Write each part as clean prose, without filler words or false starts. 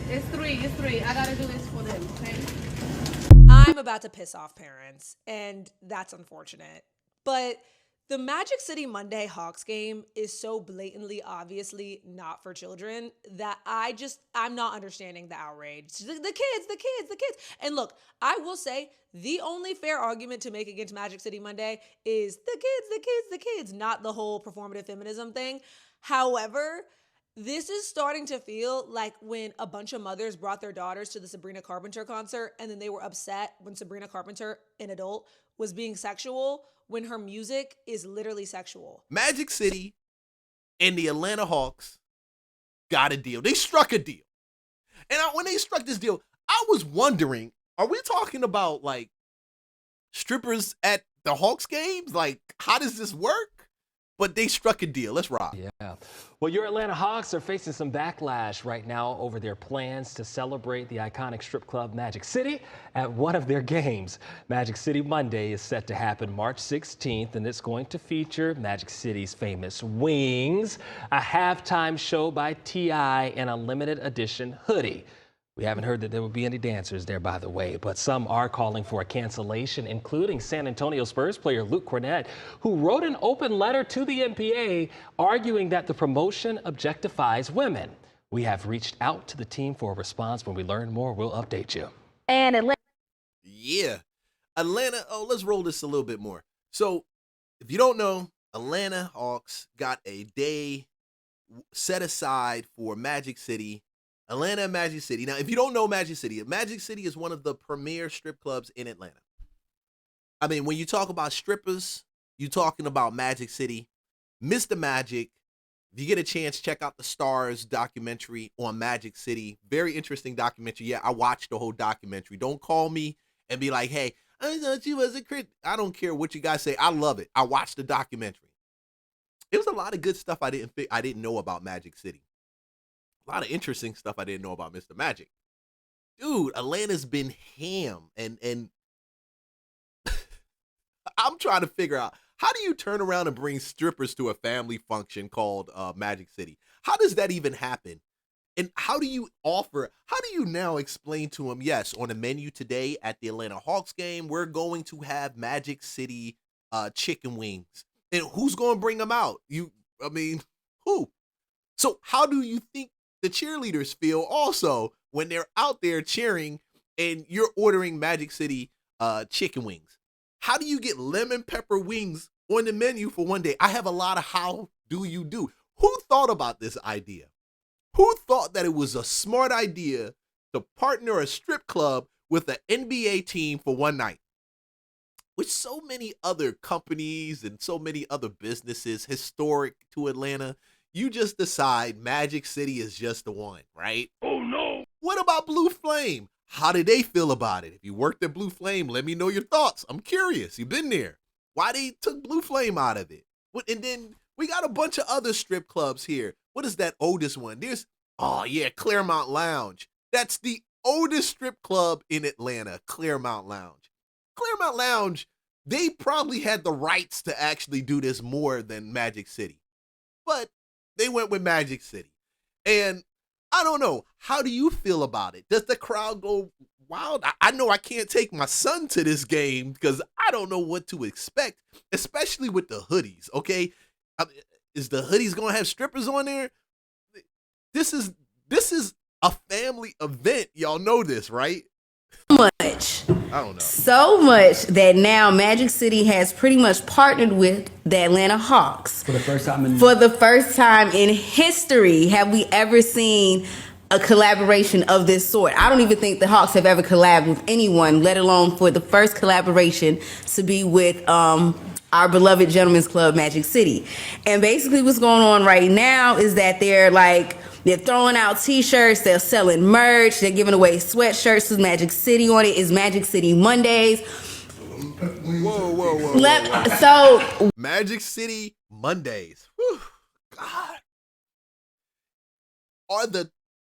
It's three. I gotta do this for them, okay? I'm about to piss off parents, and that's unfortunate. But the Magic City Monday Hawks game is so blatantly, obviously not for children that I'm not understanding the outrage. The kids. And look, I will say the only fair argument to make against Magic City Monday is the kids, not the whole performative feminism thing. However, this is starting to feel like when a bunch of mothers brought their daughters to the Sabrina Carpenter concert and then they were upset when Sabrina Carpenter, an adult, was being sexual when her music is literally sexual. Magic City and the Atlanta Hawks got a deal. They struck a deal. And when they struck this deal, I was wondering, are we talking about like strippers at the Hawks games? Like, how does this work? But they struck a deal. Let's rock. Yeah. Well, your Atlanta Hawks are facing some backlash right now over their plans to celebrate the iconic strip club Magic City at one of their games. Magic City Monday is set to happen March 16th, and it's going to feature Magic City's famous wings, a halftime show by T.I., and a limited edition hoodie. We haven't heard that there will be any dancers there, by the way, but some are calling for a cancellation, including San Antonio Spurs player Luke Cornett, who wrote an open letter to the NBA arguing that the promotion objectifies women. We have reached out to the team for a response. When we learn more, we'll update you. And Atlanta. Yeah. Atlanta, let's roll this a little bit more. So, if you don't know, Atlanta Hawks got a day set aside for Magic City. Atlanta and Magic City. Now, if you don't know Magic City is one of the premier strip clubs in Atlanta. I mean, when you talk about strippers, you're talking about Magic City. Mr. Magic, if you get a chance, check out the Stars documentary on Magic City. Very interesting documentary. Yeah, I watched the whole documentary. Don't call me and be like, hey, I thought you was a crit. I don't care what you guys say. I love it. I watched the documentary. It was a lot of good stuff I didn't know about Magic City. A lot of interesting stuff I didn't know about Mr. Magic. Dude, Atlanta's been ham. And I'm trying to figure out, how do you turn around and bring strippers to a family function called Magic City? How does that even happen? And how do you now explain to them, yes, on the menu today at the Atlanta Hawks game, we're going to have Magic City chicken wings. And who's going to bring them out? Who? So how do you think the cheerleaders feel also when they're out there cheering and you're ordering Magic City chicken wings? How do you get lemon pepper wings on the menu for one day? I have a lot of how do you do. Who thought about this idea? Who thought that it was a smart idea to partner a strip club with an NBA team for one night? With so many other companies and so many other businesses historic to Atlanta, you just decide Magic City is just the one, right? Oh, no. What about Blue Flame? How did they feel about it? If you worked at Blue Flame, let me know your thoughts. I'm curious. You've been there. Why they took Blue Flame out of it? And then we got a bunch of other strip clubs here. What is that oldest one? Claremont Lounge. That's the oldest strip club in Atlanta, Claremont Lounge. Claremont Lounge, they probably had the rights to actually do this more than Magic City. But they went with Magic City. And I don't know. How do you feel about it? Does the crowd go wild? I know I can't take my son to this game because I don't know what to expect, especially with the hoodies, okay? Is the hoodies going to have strippers on there? This is a family event. Y'all know this, right? Much. I don't know. So much that now Magic City has pretty much partnered with the Atlanta Hawks. For the first time in history, have we ever seen a collaboration of this sort. I don't even think the Hawks have ever collabed with anyone, let alone for the first collaboration to be with our beloved gentlemen's club, Magic City. And basically what's going on right now is that they're throwing out t-shirts, they're selling merch, they're giving away sweatshirts with Magic City on it. It's Magic City Mondays. Whoa. So Magic City Mondays. Whew, God.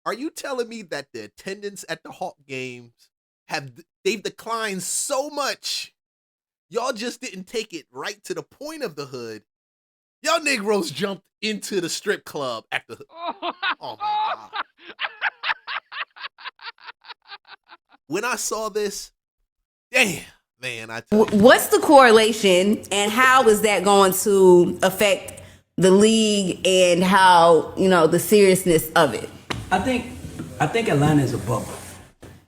Are you telling me that the attendance at the Hawk games they've declined so much? Y'all just didn't take it right to the point of the hood. Y'all Negroes jumped into the strip club at the. Oh my God. When I saw this, damn, man, I tell you. What's the correlation, and how is that going to affect the league and how, the seriousness of it? I think Atlanta is a bubble.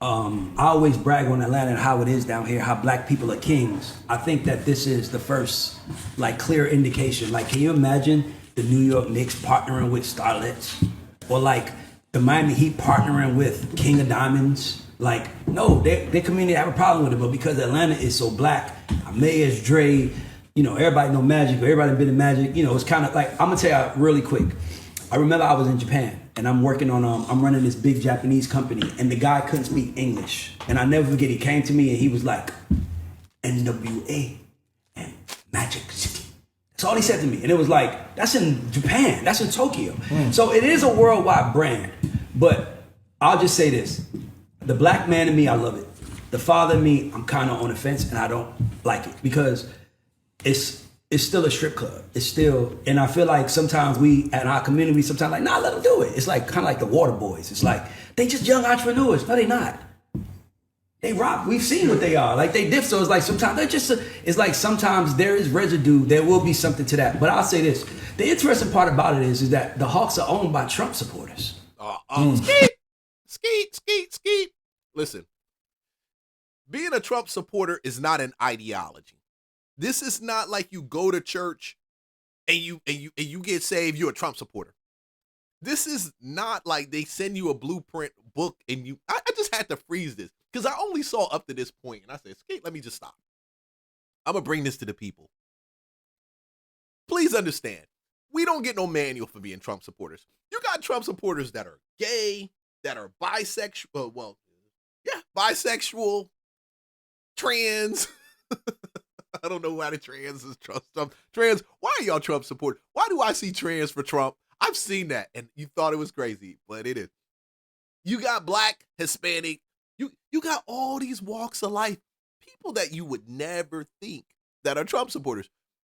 I always brag on Atlanta and how it is down here, how black people are kings. I think that this is the first, clear indication. Can you imagine the New York Knicks partnering with Starlets? Or, the Miami Heat partnering with King of Diamonds? No, their community have a problem with it, but because Atlanta is so black, Mayors, Dre, everybody know Magic, or everybody been in Magic, it's kind of I'm gonna tell you really quick. I remember I was in Japan, and I'm working on, I'm running this big Japanese company, and the guy couldn't speak English. And I never forget, he came to me and he was like, NWA and Magic City. That's all he said to me. And it was that's in Japan, that's in Tokyo. So it is a worldwide brand, but I'll just say this. The black man in me, I love it. The father in me, I'm kind of on the fence, and I don't like it because it's still a strip club. It's still, and I feel like sometimes we, at our community, sometimes nah, let them do it. It's kind of like the Water Boys. It's they just young entrepreneurs. No, they not. They rock. We've seen what they are. They diff. So it's sometimes they're just, it's sometimes there is residue. There will be something to that. But I'll say this. The interesting part about it is that the Hawks are owned by Trump supporters. Skeet. Listen, being a Trump supporter is not an ideology. This is not like you go to church and you get saved, you're a Trump supporter. This is not like they send you a blueprint book and I just had to freeze this because I only saw up to this point and I said, Skeet, let me just stop. I'm going to bring this to the people. Please understand, we don't get no manual for being Trump supporters. You got Trump supporters that are gay, that are bisexual, bisexual, trans. I don't know why the trans is Trump. Trans, why are y'all Trump supporters? Why do I see trans for Trump? I've seen that, and you thought it was crazy, but it is. You got black, Hispanic, you got all these walks of life, people that you would never think that are Trump supporters.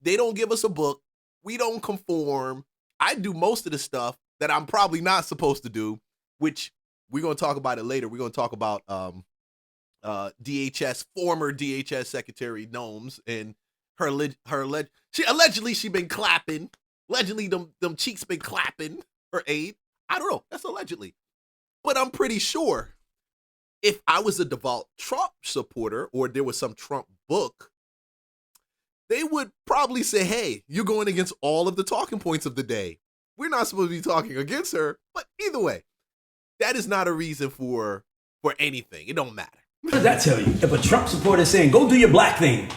They don't give us a book. We don't conform. I do most of the stuff that I'm probably not supposed to do, which we're going to talk about it later. We're going to talk about DHS, former DHS Secretary Gnomes, and she allegedly been clapping. Allegedly, them cheeks been clapping her aide. I don't know. That's allegedly. But I'm pretty sure if I was a devout Trump supporter or there was some Trump book, they would probably say, hey, you're going against all of the talking points of the day. We're not supposed to be talking against her. But either way, that is not a reason for anything. It don't matter. What does that tell you? If a Trump supporter is saying, go do your black thing,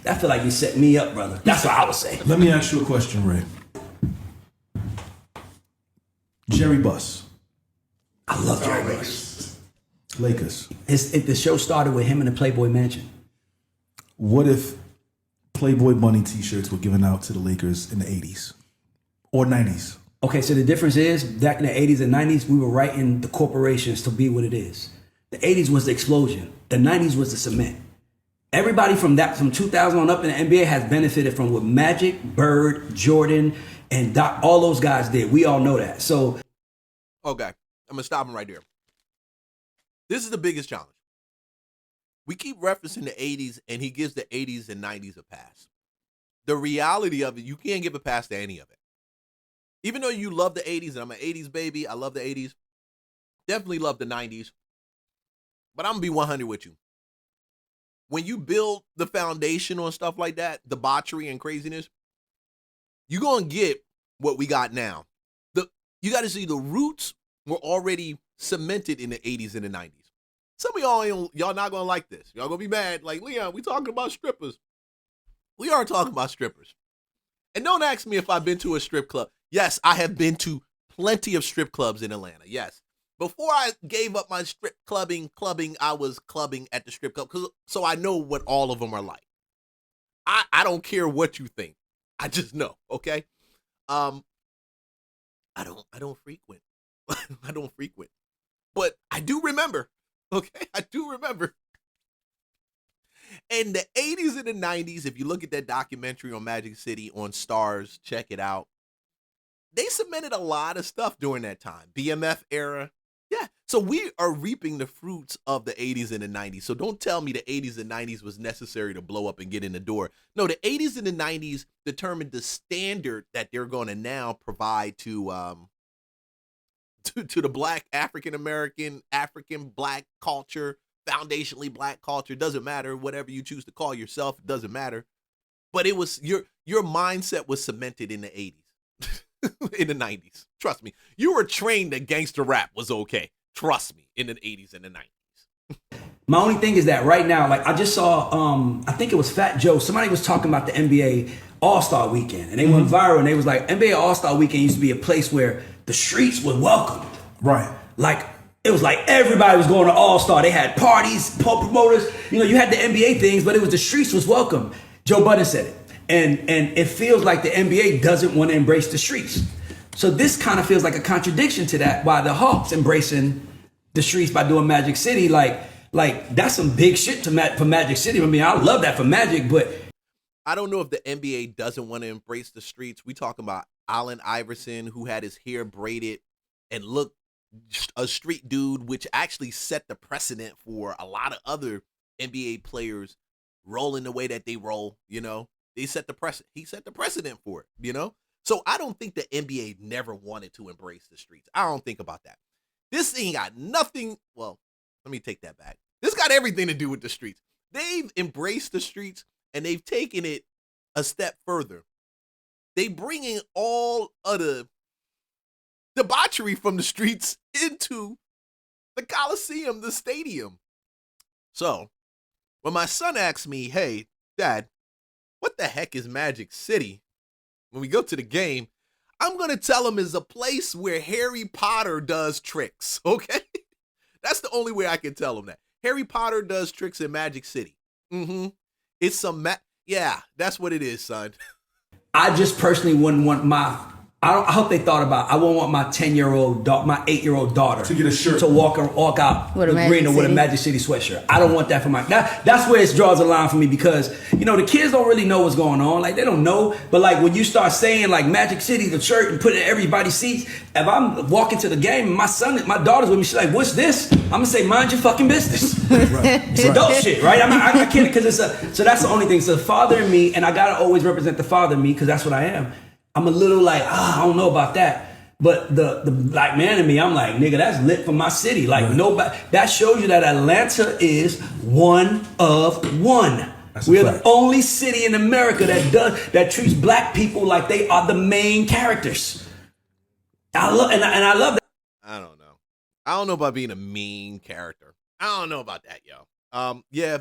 I feel like you set me up, brother. That's what I would say. Let me ask you a question, Ray. Jerry Buss. I love Jerry Buss. Lakers. The show started with him in the Playboy Mansion. What if Playboy Bunny t-shirts were given out to the Lakers in the 80s or 90s? Okay, so the difference is, back in the 80s and 90s, we were writing the corporations to be what it is. The 80s was the explosion. The 90s was the cement. Everybody from 2000 on up in the NBA has benefited from what Magic, Bird, Jordan, and Doc, all those guys did. We all know that. So, okay, I'm gonna stop him right there. This is the biggest challenge. We keep referencing the 80s, and he gives the 80s and 90s a pass. The reality of it, you can't give a pass to any of it. Even though you love the 80s, and I'm an 80s baby, I love the 80s. Definitely love the 90s. But I'm going to be 100 with you. When you build the foundation on stuff like that, debauchery and craziness, you're going to get what we got now. You got to see the roots were already cemented in the 80s and the 90s. Some of y'all not going to like this. Y'all going to be mad. Like, Leon, we talking about strippers. We are talking about strippers. And don't ask me if I've been to a strip club. Yes, I have been to plenty of strip clubs in Atlanta. Yes. Before I gave up my strip clubbing, I was clubbing at the strip club. So I know what all of them are like. I don't care what you think. I just know, okay? I don't frequent. I don't frequent. But I do remember, okay? I do remember. In the 80s and the 90s, if you look at that documentary on Magic City on Stars, check it out. They cemented a lot of stuff during that time. BMF era. Yeah. So we are reaping the fruits of the 80s and the 90s. So don't tell me the 80s and 90s was necessary to blow up and get in the door. No, the 80s and the 90s determined the standard that they're going to now provide to the Black African Black culture, foundationally Black culture. Doesn't matter, whatever you choose to call yourself, it doesn't matter. But it was your mindset was cemented in the 80s. In the 90s. Trust me. You were trained that gangster rap was okay. Trust me, in the 80s and the 90s. My only thing is that right now, like I just saw, I think it was Fat Joe. Somebody was talking about the NBA All-Star Weekend, and they went viral, and they was like, NBA All-Star Weekend used to be a place where the streets were welcomed. Right. Like, it was like everybody was going to All-Star. They had parties, promoters. You know, you had the NBA things, but it was the streets was welcome. Joe Budden said it. And it feels like the NBA doesn't want to embrace the streets. So this kind of feels like a contradiction to that, why the Hawks embracing the streets by doing Magic City. Like that's some big shit for Magic City. I mean, I love that for Magic, but I don't know if the NBA doesn't want to embrace the streets. We talking about Allen Iverson, who had his hair braided and looked a street dude, which actually set the precedent for a lot of other NBA players rolling the way that they roll, you know. He set the precedent for it, you know? So I don't think the NBA never wanted to embrace the streets. I don't think about that. This thing got nothing. Well, let me take that back. This got everything to do with the streets. They've embraced the streets and they've taken it a step further. They bringing all of the debauchery from the streets into the Coliseum, the stadium. So when my son asks me, hey, Dad, what the heck is Magic City? When we go to the game, I'm going to tell him it's a place where Harry Potter does tricks, okay? That's the only way I can tell him that. Harry Potter does tricks in Magic City. It's some, yeah, that's what it is, son. I just personally wouldn't want I hope they thought about, I wouldn't want my 10-year-old my 8-year-old daughter to get a shirt, to walk out with the arena with a Magic City sweatshirt. I don't want that for that's where it draws a line for me, because, you know, the kids don't really know what's going on. Like, they don't know. But like when you start saying like Magic City, the shirt, and put it in everybody's seats, if I'm walking to the game and my daughter's with me, she's like, what's this? I'm gonna say, mind your fucking business. Right. It's adult shit, right? I can't, because so that's the only thing. So the father in me, and I gotta always represent the father in me, because that's what I am. I'm a little like, I don't know about that. But the black man in me, I'm like, nigga, that's lit for my city. Like, nobody, that shows you that Atlanta is one of one. We're the only city in America that treats black people like they are the main characters. I love that. I don't know. I don't know about being a mean character. I don't know about that, yo. Yeah,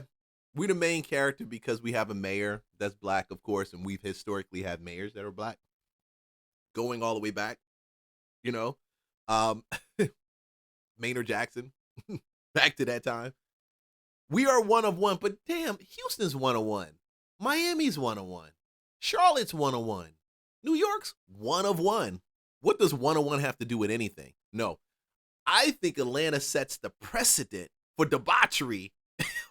we're the main character because we have a mayor that's black, of course, and we've historically had mayors that are black. Going all the way back, you know, Maynard Jackson, back to that time. We are one of one, but damn, Houston's 101. Miami's 101. Charlotte's 101. New York's 1 of 1. What does 101 have to do with anything? No, I think Atlanta sets the precedent for debauchery,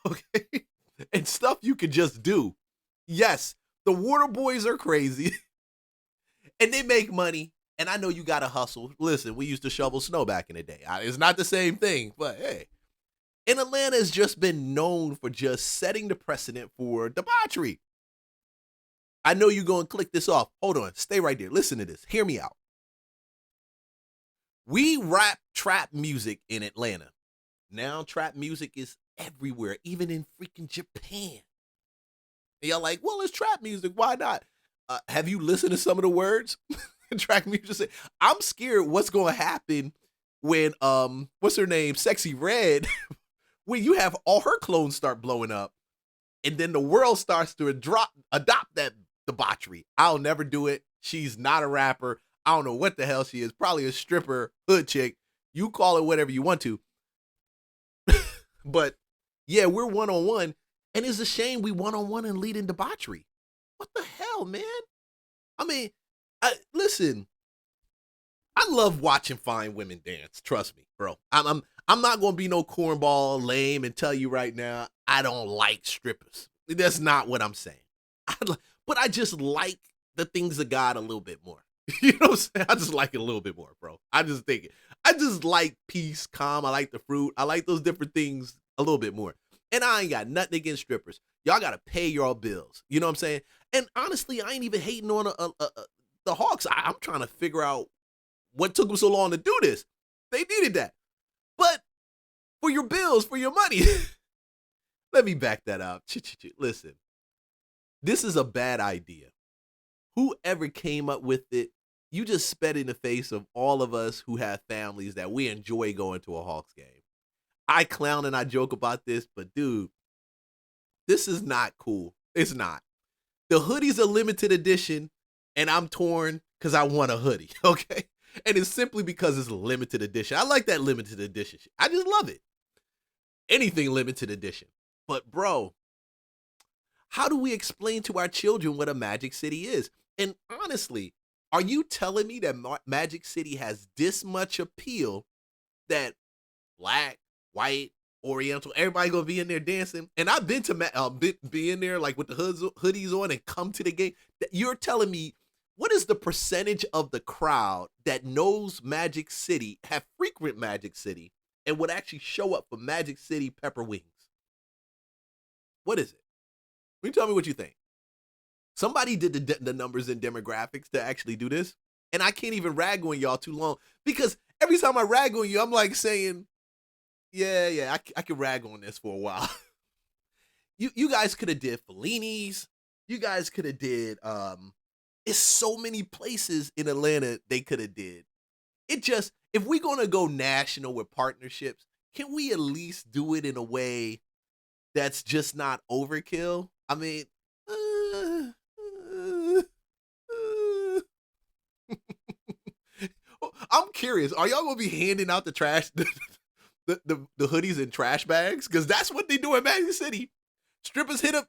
okay, and stuff you could just do. Yes, the water boys are crazy. And they make money, and I know you got to hustle. Listen, we used to shovel snow back in the day. It's not the same thing, but hey. And Atlanta has just been known for just setting the precedent for debauchery. I know you're going to click this off. Hold on. Stay right there. Listen to this. Hear me out. We rap trap music in Atlanta. Now trap music is everywhere, even in freaking Japan. And y'all like, well, it's trap music. Why not? Have you listened to some of the words? Track music. I'm scared what's going to happen when, what's her name? Sexy Red. When you have all her clones start blowing up and then the world starts to adopt that debauchery. I'll never do it. She's not a rapper. I don't know what the hell she is. Probably a stripper, hood chick. You call it whatever you want to. But yeah, we're 1-on-1. And it's a shame we 1-on-1 and lead in debauchery. What the hell, man? I mean, listen, I love watching fine women dance. Trust me, bro. I'm not going to be no cornball lame and tell you right now, I don't like strippers. That's not what I'm saying. But I just like the things of God a little bit more. You know what I'm saying? I just like it a little bit more, bro. I just think it. I just like peace, calm. I like the fruit. I like those different things a little bit more. And I ain't got nothing against strippers. Y'all got to pay your bills. You know what I'm saying? And honestly, I ain't even hating on the Hawks. I'm trying to figure out what took them so long to do this. They needed that. But for your bills, for your money, let me back that up. Listen, this is a bad idea. Whoever came up with it, you just spit in the face of all of us who have families that we enjoy going to a Hawks game. I clown and I joke about this, but dude, this is not cool. It's not. The hoodie's a limited edition, and I'm torn because I want a hoodie, okay? And it's simply because it's a limited edition. I like that limited edition shit. I just love it. Anything limited edition. But bro, how do we explain to our children what a Magic City is? And honestly, are you telling me that Magic City has this much appeal that black, white, Oriental, everybody gonna be in there dancing? And I've been to be in there like with the hoodies on and come to the game. You're telling me, what is the percentage of the crowd that knows Magic City, have frequent Magic City, and would actually show up for Magic City pepper wings? What is it? Can you tell me what you think? Somebody did the numbers and demographics to actually do this, and I can't even rag on y'all too long, because every time I rag on you, I'm like saying, yeah, I can rag on this for a while. You guys could have did Fellini's. You guys could have did, it's so many places in Atlanta they could have did. It just, if we're going to go national with partnerships, can we at least do it in a way that's just not overkill? I mean, I'm curious. Are y'all gonna be handing out the trash, the hoodies in trash bags? Because that's what they do in Magic City. Strippers hit a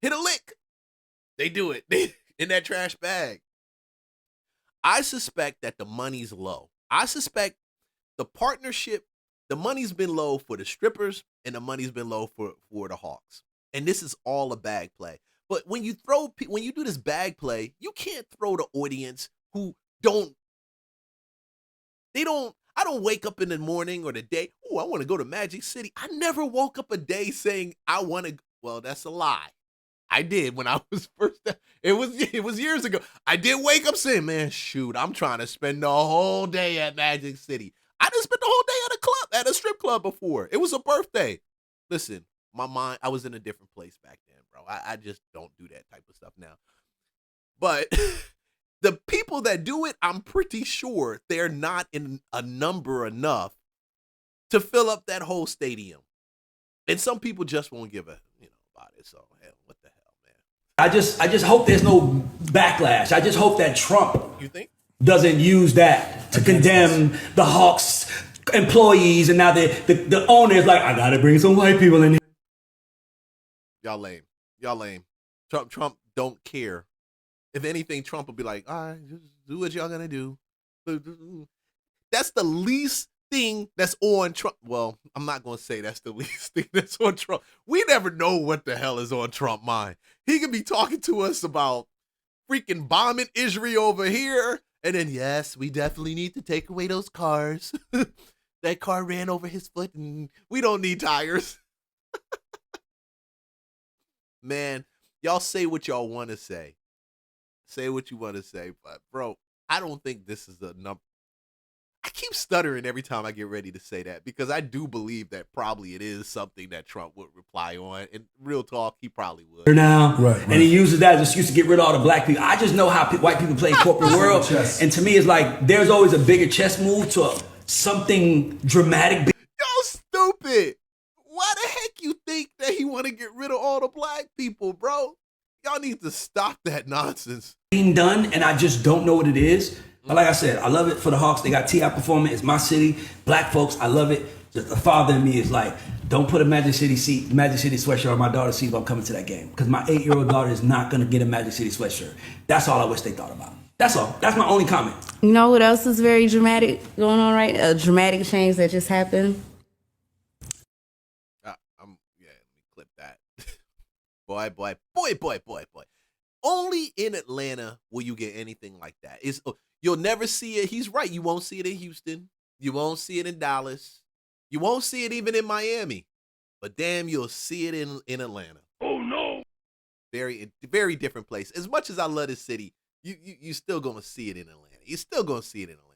lick. They do it in that trash bag. I suspect that the money's low. I suspect the partnership, the money's been low for the strippers, and the money's been low for the Hawks. And this is all a bag play. But when you do this bag play, you can't throw the audience who I don't wake up in the morning or the day, oh, I want to go to Magic City. I never woke up a day saying I want to. Well, that's a lie. I did when I was first. It was years ago. I did wake up saying, man, shoot, I'm trying to spend the whole day at Magic City. I didn't spend the whole day at a strip club before. It was a birthday. Listen, my mind, I was in a different place back then, bro. I just don't do that type of stuff now. But the people that do it, I'm pretty sure they're not in a number enough to fill up that whole stadium. And some people just won't give a, about it. So, hell, what the hell, man? I just hope there's no backlash. I just hope that Trump doesn't use that to condemn the Hawks employees, and now the owner is like, I gotta bring some white people in here. Y'all lame. Trump don't care. If anything, Trump will be like, all right, just do what y'all gonna do. That's the least thing that's on Trump. Well, I'm not gonna say that's the least thing that's on Trump. We never know what the hell is on Trump's mind. He could be talking to us about freaking bombing Israel over here, and then, yes, we definitely need to take away those cars. That car ran over his foot, and we don't need tires. Man, y'all say what y'all want to say. Say what you want to say, but bro, I don't think this is a number. I keep stuttering every time I get ready to say that, because I do believe that probably it is something that Trump would reply on. And real talk, he probably would. Now, right. And he uses that as an excuse to get rid of all the black people. I just know how white people play corporate world, and to me, it's like there's always a bigger chess move to something dramatic. Y'all stupid. Why the heck you think that he want to get rid of all the black people, bro? Y'all need to stop that nonsense. Being done, and I just don't know what it is. But like I said, I love it for the Hawks. They got T.I. performing. It's my city. Black folks, I love it. Just the father in me is like, don't put a Magic City sweatshirt on my daughter's seat if I'm coming to that game. Because my 8-year-old daughter is not going to get a Magic City sweatshirt. That's all I wish they thought about. That's all. That's my only comment. You know what else is very dramatic going on right now? A dramatic change that just happened. Let me clip boy, boy, boy, boy, boy, boy. Only in Atlanta will you get anything like that. You'll never see it. He's right. You won't see it in Houston. You won't see it in Dallas. You won't see it even in Miami. But damn, you'll see it in Atlanta. Oh no! Very, very different place. As much as I love this city, you still gonna see it in Atlanta. You're still gonna see it in Atlanta.